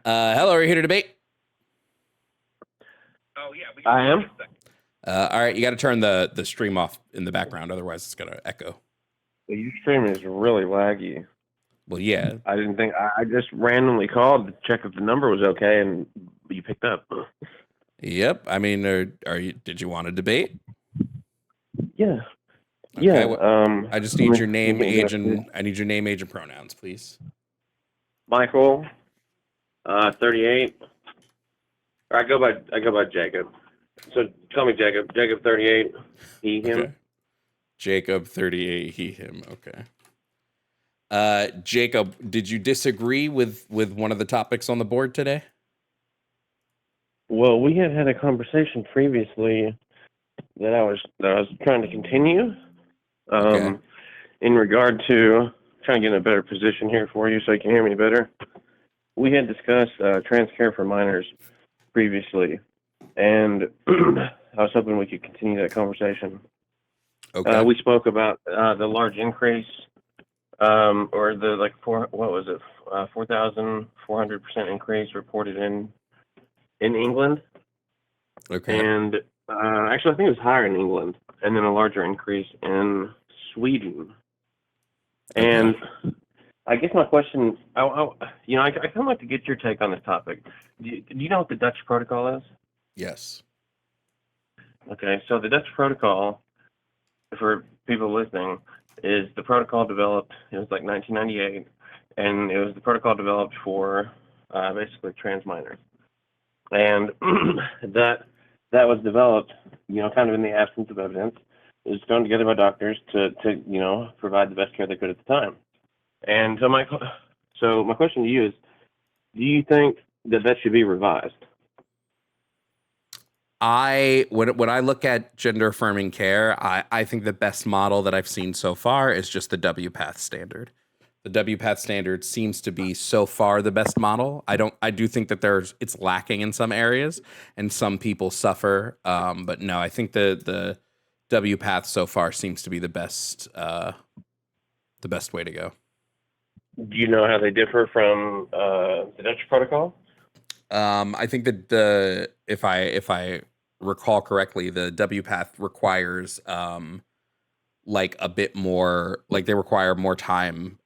Hello, are you here to debate? Oh yeah, I am. All right, you got to turn the stream off in the background, otherwise it's gonna echo. Your stream is really laggy. Well, yeah. I didn't think I just randomly called to check if the number was okay, and you picked up. Yep. I mean, are you? Did you want to debate? Yeah. Okay, Yeah. I just need your name, age, and I need your name, age, and pronouns, please. Michael, 38. Or I go by Jacob. So call me Jacob. Jacob 38. He him. Okay. Jacob 38. He him. Okay. Jacob, did you disagree with one of the topics on the board today? Well, we had a conversation previously that I was trying to continue. Okay. In regard to trying to get in a better position here for you so you can hear me better. We had discussed trans care for minors previously, and I was hoping we could continue that conversation. Okay. We spoke about the large increase, or the 4,400% increase reported in England. Okay. And actually, I think it was higher in England, and then a larger increase in Sweden. Okay. And I guess my question, I kind of like to get your take on this topic. Do you know what the Dutch Protocol is? Yes. Okay, so the Dutch Protocol, for people listening, is the protocol developed, it was like 1998, and it was the protocol developed for basically trans minors. And that was developed, kind of in the absence of evidence. It was thrown together by doctors to provide the best care they could at the time. And so my question to you is, do you think that should be revised? When I look at gender affirming care, I think the best model that I've seen so far is just the WPATH standard. The WPATH standard seems to be so far the best model. I do think that it's lacking in some areas and some people suffer. But no, I think the WPATH so far seems to be the best way to go. Do you know how they differ from the Dutch Protocol? I think that if I recall correctly, the WPATH requires like a bit more, like they require more time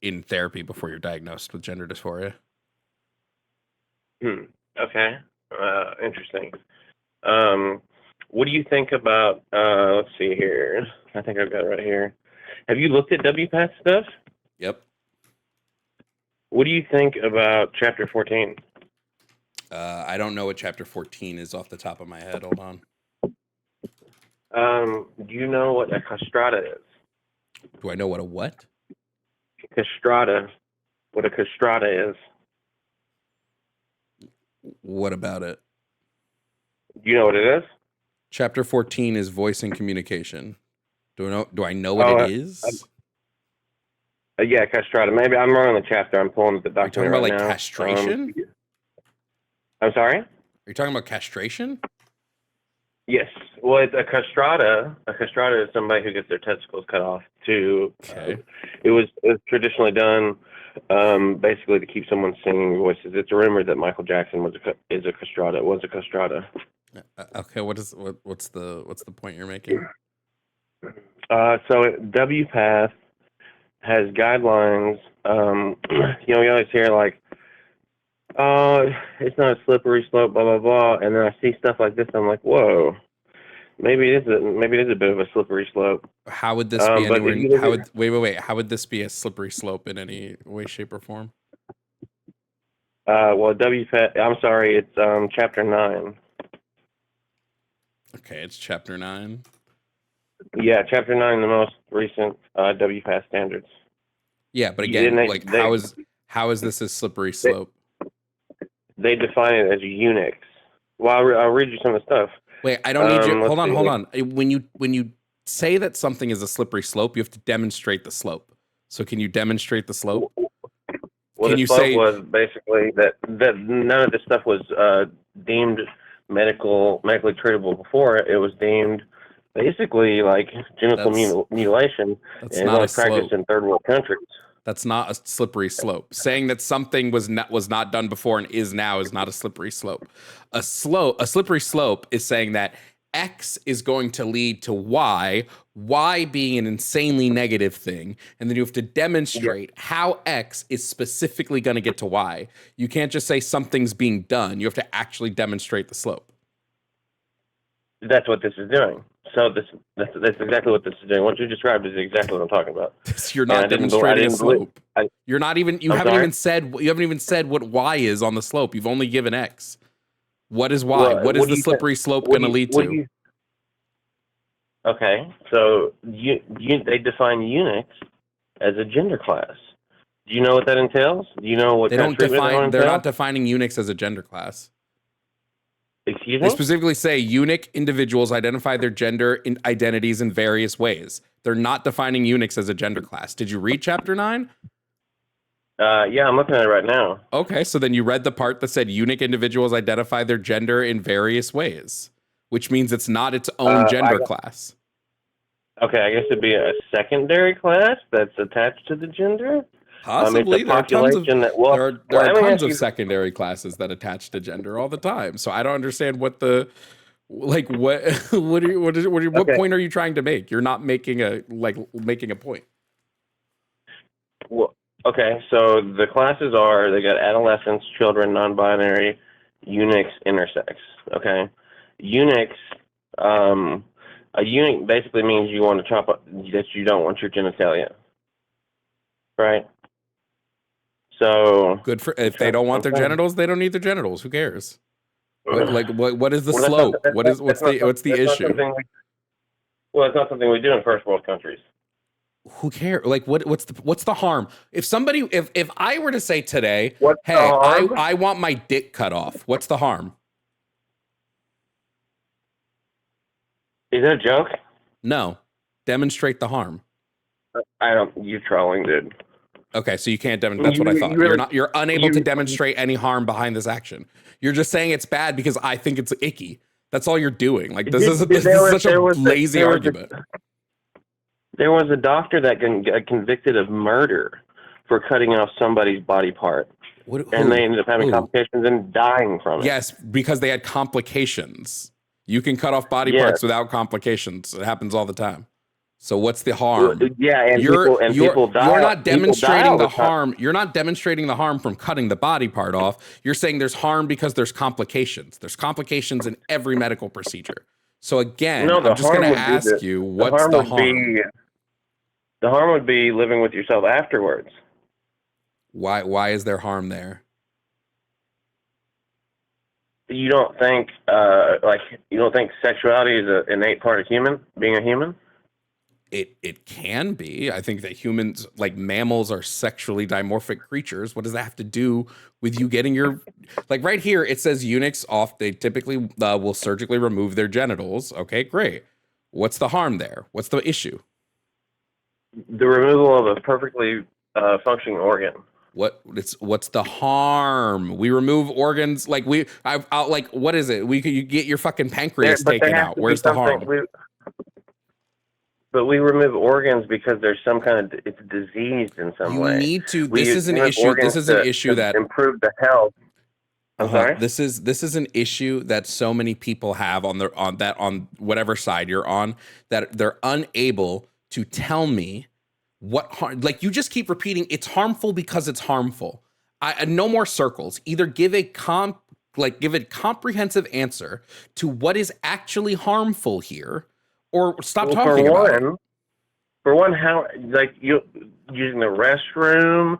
in therapy before you're diagnosed with gender dysphoria. Okay. Interesting. What do you think about? Let's see here. I think I've got it right here. Have you looked at WPATH stuff? Yep. What do you think about Chapter 14? I don't know what Chapter 14 is off the top of my head. Hold on. Do you know what a castrata is? Do I know what a what? Castrata. What a castrata is. What about it? Do you know what it is? Chapter 14 is voice and communication. Do I know what it is? Yeah, castrata. Maybe I'm wrong on the chapter. I'm pulling up the document right now. Are you talking about like castration? I'm sorry? Are you talking about castration? Yes. Well, it's a castrata. A castrata is somebody who gets their testicles cut off. Okay. It was traditionally done basically to keep someone singing voices. It's a rumor that Michael Jackson was a castrata. Okay. What's the point you're making? So WPATH has guidelines. We always hear like, "Oh, it's not a slippery slope," blah blah blah, and then I see stuff like this. I'm like, "Whoa, maybe it is a bit of a slippery slope." How would this be anywhere? Wait. How would this be a slippery slope in any way, shape, or form? Well, WPATH. I'm sorry. It's Chapter 9. Okay, it's Chapter 9. Yeah, Chapter 9, the most recent WPATH standards. Yeah, but again, how is this a slippery slope? They define it as eunuchs. Well, I'll read you some of the stuff. Wait, I don't need you. Hold on. When you say that something is a slippery slope, you have to demonstrate the slope. So can you demonstrate the slope? Well, the slope was basically that none of this stuff was deemed medically treatable before. It was deemed basically like genital mutilation, and it's only practiced in third world countries. That's not a slippery slope. Saying that something was not done before and is now is not a slippery slope. A slippery slope is saying that X is going to lead to Y being an insanely negative thing, and then you have to demonstrate how X is specifically going to get to Y. You can't just say something's being done. You have to actually demonstrate the slope. That's what this is doing. So that's exactly what this is doing. What you described is exactly what I'm talking about. You're not demonstrating a slope. You haven't even said what Y is on the slope. You've only given X. What is Y? Well, what is the slippery slope going to lead to? Okay, so they define eunuchs as a gender class. Do you know what that entails? Do you know what they don't define? They're not defining eunuchs as a gender class. Excuse me? They specifically say eunuch individuals identify their gender identities in various ways. They're not defining eunuchs as a gender class. Did you read chapter 9? Yeah, I'm looking at it right now. Okay, so then you read the part that said eunuch individuals identify their gender in various ways, which means it's not its own gender class. Okay, I guess it'd be a secondary class that's attached to the gender? Possibly. There are tons of secondary classes that attach to gender all the time. So I don't understand what point are you trying to make? You're not making a point. Well, okay, so the classes are, they got adolescents, children, non-binary, eunuchs, intersex. Okay, eunuchs. A eunuch basically means you want to chop up, that you don't want your genitalia, right? So good for if they don't want their genitals, they don't need their genitals. Who cares? What is the slope? What's the issue? Well, it's not something we do in first world countries. Who cares? What's the harm? If somebody if I were to say today, hey, I want my dick cut off, what's the harm? Is it a joke? No. Demonstrate the harm. You're trolling, dude. Okay, so you can't demonstrate. That's what I thought. You're unable to demonstrate any harm behind this action. You're just saying it's bad because I think it's icky. That's all you're doing. This is such a lazy argument. There was a doctor that got convicted of murder for cutting off somebody's body part. And they ended up having complications and dying from it. Yes, because they had complications. You can cut off body parts without complications. It happens all the time. So what's the harm? Yeah, and people die. You're not demonstrating the harm. You're not demonstrating the harm from cutting the body part off. You're saying there's harm because there's complications. There's complications in every medical procedure. So again, I'm just going to ask you, what's the harm? The harm would be living with yourself afterwards. Why is there harm there? You don't think sexuality is an innate part of being a human? It can be. I think that humans, like mammals, are sexually dimorphic creatures. What does that have to do with you getting your, right here, it says eunuchs they typically will surgically remove their genitals. Okay, great. What's the harm there? What's the issue? The removal of a perfectly functioning organ. What's the harm? We remove organs what is it? You get your fucking pancreas taken out. Where's the harm? But we remove organs because there's some kind of, it's diseased in some way. You need to. This is an issue. This is an issue that improve the health. I'm sorry. This is an issue that so many people have on whatever side you're on, that they're unable to tell me what harm. Like, you just keep repeating, it's harmful because it's harmful. No more circles. Either give a comprehensive answer to what is actually harmful here, or stop talking about it. For one, how, you using the restroom,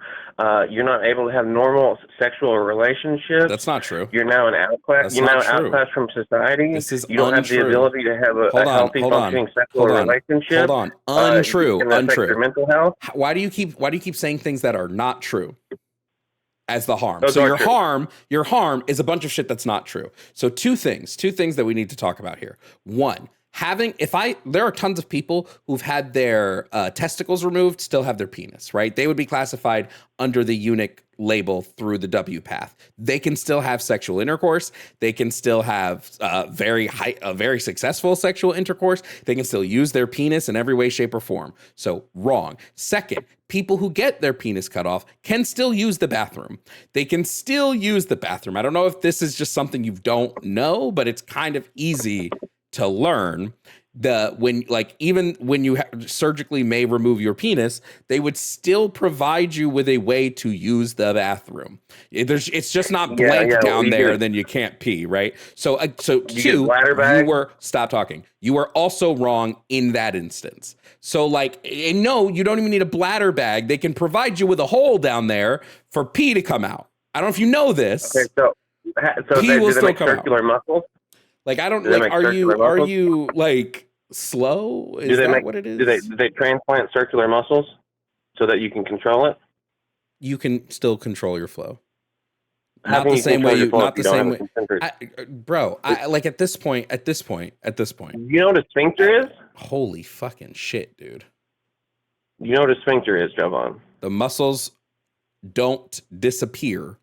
you're not able to have normal sexual relationships. That's not true. You're now an outcast. You're now outcast from society. This is you don't have the ability to have a healthy, functioning sexual relationship. Hold on. Untrue. Untrue. Your mental health. Why do you keep saying things that are not true as the harm? So your harm is a bunch of shit that's not true. So two things that we need to talk about here. One, There are tons of people who've had their testicles removed, still have their penis, right? They would be classified under the eunuch label through the WPATH. They can still have sexual intercourse. They can still have very successful sexual intercourse. They can still use their penis in every way, shape, or form. So wrong. Second, people who get their penis cut off can still use the bathroom. They can still use the bathroom. I don't know if this is just something you don't know, but it's kind of easy to learn. Even when you surgically may remove your penis, they would still provide you with a way to use the bathroom. It's just not blank down there, then you can't pee, right? So two, stop talking. You are also wrong in that instance. So and no, you don't even need a bladder bag. They can provide you with a hole down there for pee to come out. I don't know if you know this. Okay, so pee will still come circular out. Muscles? Are you slow? Is that what it is? Do they transplant circular muscles so that you can control it? You can still control your flow. Not the same way bro. At this point. You know what a sphincter is? Holy fucking shit, dude. You know what a sphincter is, Jovan? The muscles don't disappear.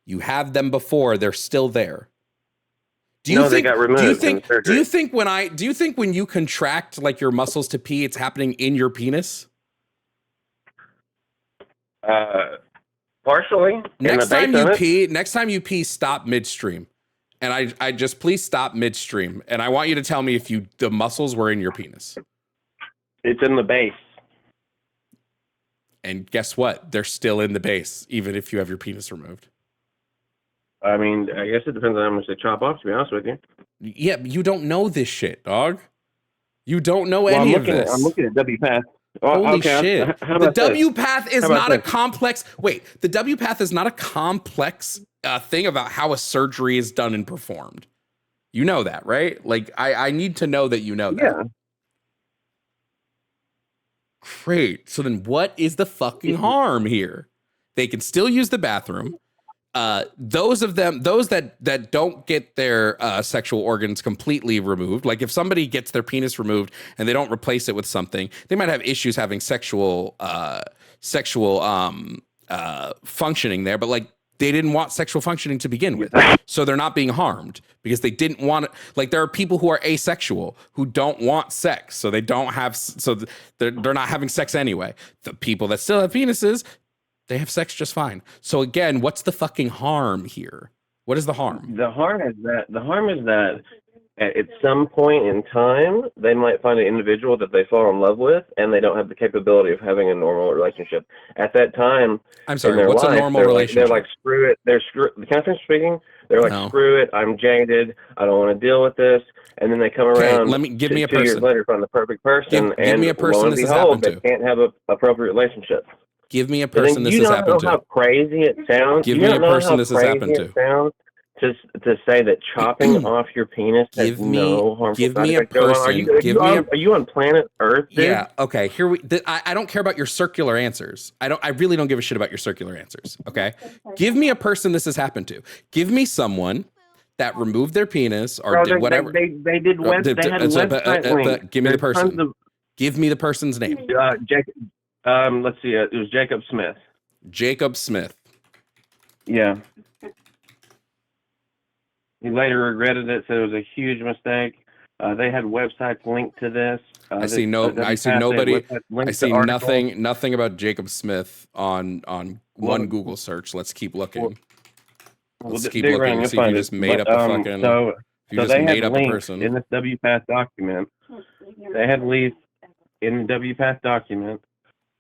You have them before, they're still there. They got removed. Do you think when you contract your muscles to pee, it's happening in your penis? Partially. Next time you pee, stop midstream. And I just please stop midstream. And I want you to tell me if the muscles were in your penis. It's in the base. And guess what? They're still in the base, even if you have your penis removed. I mean, I guess it depends on how much they chop off, to be honest with you. Yeah, but you don't know this shit, dog. You don't know any of this. I'm looking at WPATH. Holy shit. The WPATH is not a complex... Wait, the WPATH is not a complex thing about how a surgery is done and performed. You know that, right? I need to know that you know that. Yeah. Great. So then what is the fucking harm here? They can still use the bathroom. Those that don't get their sexual organs completely removed, like if somebody gets their penis removed and they don't replace it with something, they might have issues having sexual functioning there, but they didn't want sexual functioning to begin with, so they're not being harmed because they didn't want it. There are people who are asexual who don't want sex, so they don't have, so they're not having sex anyway. The people that still have penises, they have sex just fine. So again, what's the fucking harm here? What is the harm? The harm is that at some point in time, they might find an individual that they fall in love with, and they don't have the capability of having a normal relationship. At that time, I'm sorry, what's a normal relationship? They're screw it. Can I finish speaking? They're screw it. I'm jaded. I don't want to deal with this. And then they come around. Give me a person. 2 years later, find the perfect person, give me a person this has happened to. They can't have an appropriate relationship. Give me a person this has happened to. You don't know how crazy it sounds. Give me a person this has happened to. To say that chopping off your penis has no harmful side effects. Are you on planet Earth, dude? Yeah. Okay. I don't care about your circular answers. I really don't give a shit about your circular answers. Okay. Give me a person this has happened to. Give me someone that removed their penis or did whatever. They did. They had website links. Give me the person. Give me the person's name. Let's see. It was Jacob Smith. Jacob Smith. Yeah. He later regretted it, said it was a huge mistake. They had websites linked to this. I see nobody. I see nothing about Jacob Smith on one Google search. Let's keep looking. Let's keep looking. See if you just made up a fucking. So they had a links person in this WPATH document. They had links in the WPATH document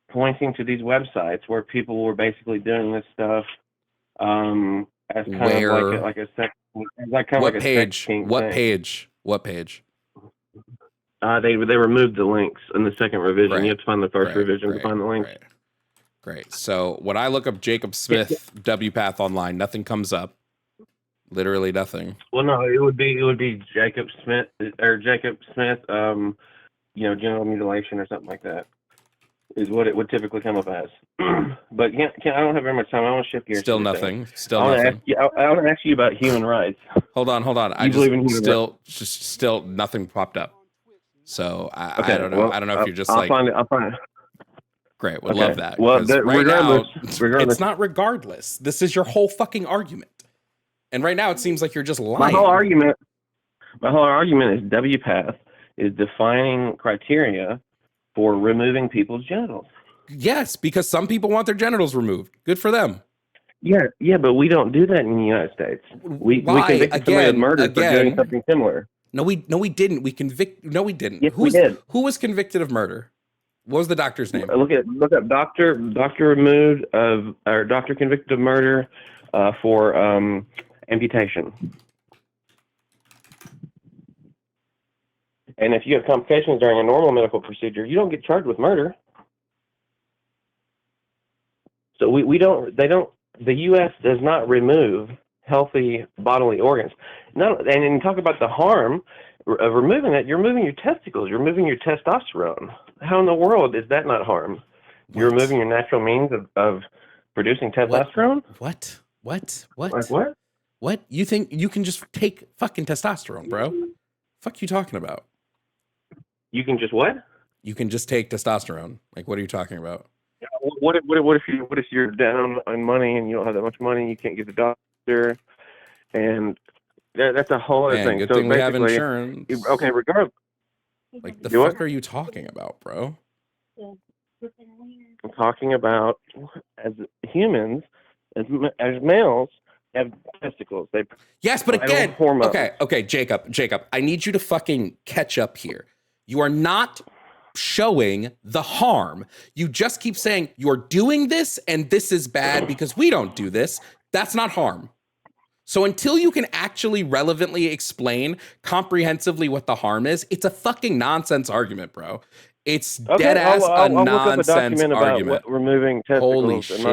pointing to these websites where people were basically doing this stuff as kind of like a sex. What page? What page? They removed the links in the second revision. Right. You have to find the first revision to find the links. Great. So when I look up Jacob Smith WPATH online, nothing comes up. Literally nothing. Well, no, it would be Jacob Smith genital mutilation or something like that. Is what it would typically come up as. But I don't have very much time. I want to shift gears. Still nothing. I want to ask you about human rights. Hold on. Still nothing popped up. So Okay, I don't know. well, I don't know if you're just I'll like, find it. I'll find it. great, would Okay. love that. Well, 'Cause right now, regardless, it's not regardless. This is your whole fucking argument. And right now, it seems like you're just lying. my whole argument is WPATH is defining criteria for removing people's genitals. Yes, because some people want their genitals removed. Good for them. Yeah, but we don't do that in the United States. We convicted somebody of murder for doing something similar. No, we didn't. No, we didn't. Yes, we did. Who was convicted of murder? What was the doctor's name? Look up doctor removed of or doctor convicted of murder for amputation. And if you have complications during a normal medical procedure, you don't get charged with murder. So the U.S. does not remove healthy bodily organs. And talk about the harm of removing that, you're removing your testicles, you're removing your testosterone. How in the world is that not harm? You're removing your natural means of producing testosterone? What? Like what? What? You think you can just take fucking testosterone, bro? Fuck you talking about? You can just what? You can just take testosterone. Like, what are you talking about? What if you're down on money and you don't have that much money, you can't get the doctor, and that's a whole other thing. Good so thing we have insurance. Okay, regardless. Like, the fuck are you talking about, bro? I'm talking about as humans, as males have testicles. Yes, but again, okay, Jacob, I need you to fucking catch up here. You are not showing the harm. You just keep saying you're doing this and this is bad because we don't do this. That's not harm. So until you can actually relevantly explain comprehensively what the harm is, it's a fucking nonsense argument, bro. It's dead ass a nonsense argument. About removing testicles and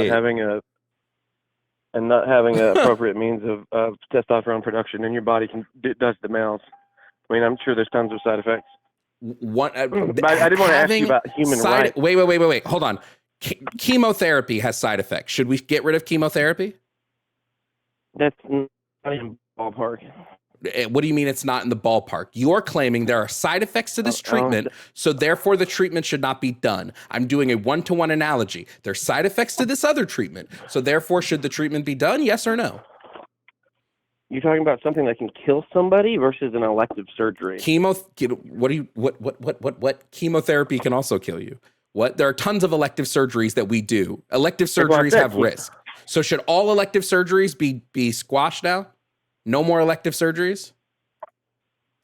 not having an appropriate means of testosterone production in your body does the males. I mean, I'm sure there's tons of side effects. But I didn't want to ask you about human rights. Wait. Hold on. Chemotherapy has side effects. Should we get rid of chemotherapy? That's not in the ballpark. What do you mean it's not in the ballpark? You're claiming there are side effects to this treatment, so therefore the treatment should not be done. I'm doing a one-to-one analogy. There's side effects to this other treatment, so therefore should the treatment be done? Yes or no? You're talking about something that can kill somebody versus an elective surgery. What chemotherapy can also kill you? What? There are tons of elective surgeries that we do. Elective surgeries have risk. So should all elective surgeries be squashed now? No more elective surgeries?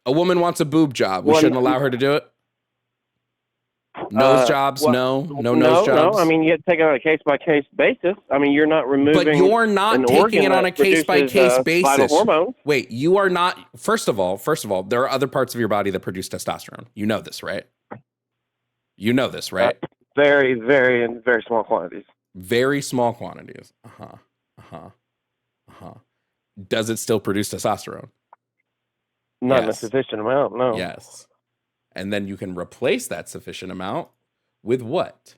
A woman wants a boob job. We shouldn't allow her to do it? Nose jobs? No nose jobs? No, I mean, you have to take it on a case-by-case basis. I mean, you're not removing. But you're not taking it on a case-by-case basis. Hormones. Wait, you are not. First of all, there are other parts of your body that produce testosterone. You know this, right? Very, very, in very small quantities. Very small quantities. Does it still produce testosterone? Not in a sufficient amount, no. Yes. And then you can replace that sufficient amount with what?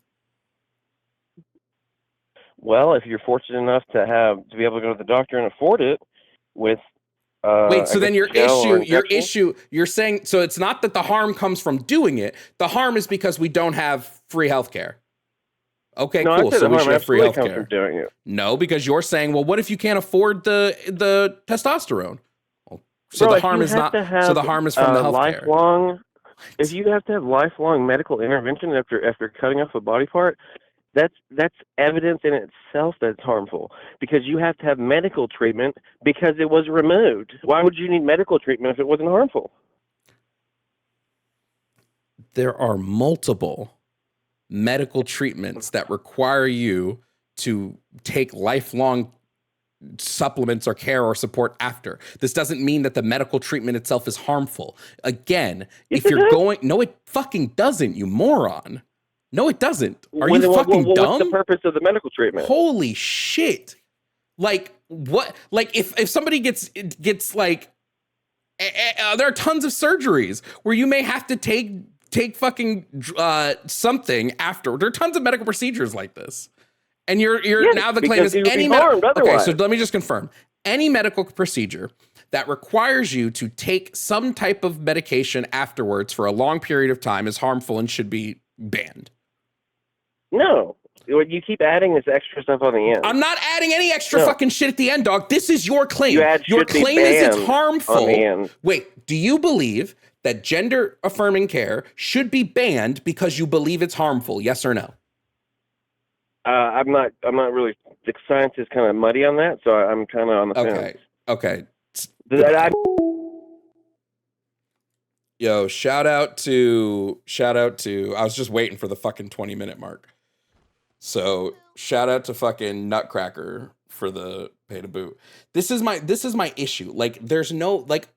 Well, if you're fortunate enough to be able to go to the doctor and afford it with wait, so then your issue, you're saying, so it's not that the harm comes from doing it. The harm is because we don't have free healthcare. Okay, no, cool. So we should have free healthcare. Doing it. No, because you're saying, well, what if you can't afford the testosterone? So the harm is not. So the harm is from the healthcare. If you have to have lifelong medical intervention after cutting off a body part, that's evidence in itself that's harmful, because you have to have medical treatment because it was removed. Why would you need medical treatment if it wasn't harmful? There are multiple medical treatments that require you to take lifelong supplements or care or support after. This doesn't mean that the medical treatment itself is harmful. Again, if you're going, no, it fucking doesn't, you moron. No, it doesn't. Are you fucking dumb? What's the purpose of the medical treatment? Holy shit. Like, what? Like, if somebody gets like, there are tons of surgeries where you may have to take fucking something after. There are tons of medical procedures like this. And now the claim is any medical. Okay, so let me just confirm. Any medical procedure that requires you to take some type of medication afterwards for a long period of time is harmful and should be banned. No. You keep adding this extra stuff on the end. I'm not adding any extra fucking shit at the end, dog. This is your claim. Your claim is it's harmful. Wait, do you believe that gender affirming care should be banned because you believe it's harmful? Yes or no? I'm not really. The science is kind of muddy on that, so I'm kind of on the fence. Okay. Yo, shout out to. I was just waiting for the fucking 20-minute mark. So shout out to fucking Nutcracker for the pay to boot. This is my issue. Like, there's no, like,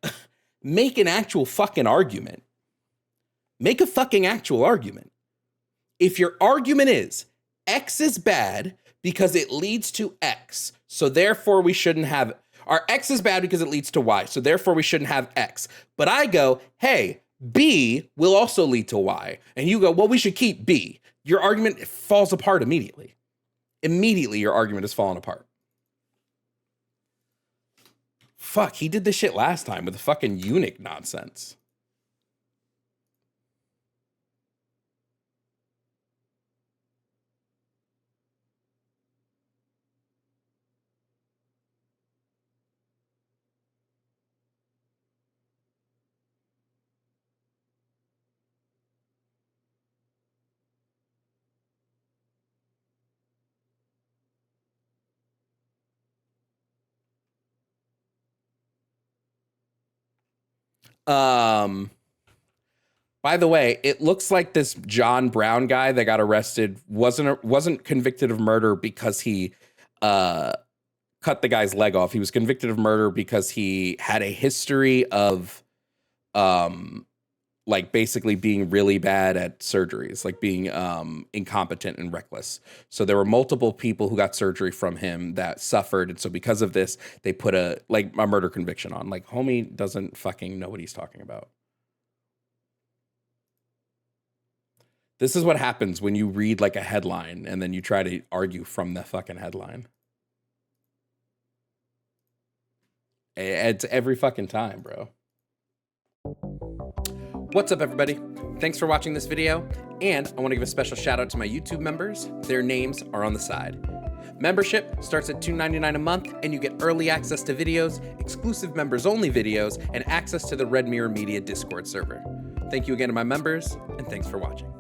make an actual fucking argument. Make a fucking actual argument. If your argument is X is bad because it leads to X, so therefore we shouldn't have, or X is bad because it leads to Y, so therefore we shouldn't have X. But I go, hey, B will also lead to Y. And you go, well, we should keep B. Your argument falls apart immediately. Immediately, your argument is falling apart. Fuck, he did this shit last time with the fucking eunuch nonsense. By the way, it looks like this John Brown guy that got arrested wasn't convicted of murder because he cut the guy's leg off. He was convicted of murder because he had a history of like basically being really bad at surgeries, like being incompetent and reckless. So there were multiple people who got surgery from him that suffered. And so because of this, they put a murder conviction on. Like, homie doesn't fucking know what he's talking about. This is what happens when you read like a headline and then you try to argue from the fucking headline. It's every fucking time, bro. What's up, everybody? Thanks for watching this video, and I want to give a special shout out to my YouTube members. Their names are on the side. Membership starts at $2.99 a month, and you get early access to videos, exclusive members-only videos, and access to the Red Mirror Media Discord server. Thank you again to my members, and thanks for watching.